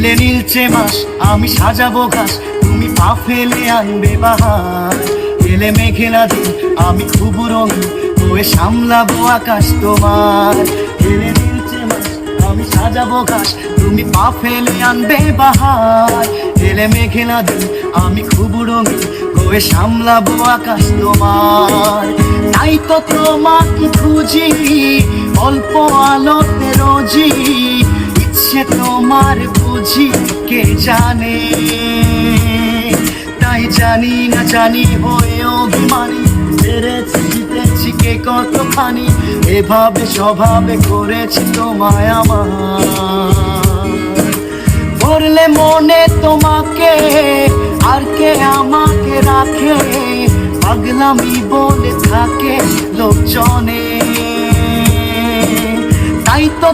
এলে নীলচে মাস আমি সাজাবো ঘাস, তুমি পা ফেলে আনবে বাহার। এলে মেঘেলা দিন আমি খুব রঙিন হয়ে সামলাবো আকাশ তোমার। এলে নীলচে মাস আমি সাজাবো ঘাস, তুমি পা ফেলে আনবে বাহার। এলে মেঘেলা দিন আমি খুব রঙিন হয়ে সামলাবো আকাশ তোমার। তাই তো তোমাকে খুঁজি অল্প আলোতে রোজি, ইচ্ছে তোমার বুঝি কে জানে। তাই জানি না জানি হয়ে অভিমানী, হেরেছি জিতেছি কে কতখানি, এভাবে স্বভাবে করেছি তোমায় আমার। করলে মনে তোমাকে আর কে আমাকে রাখে, পাগলামি বলে থাকে লোকজনে। তাই তো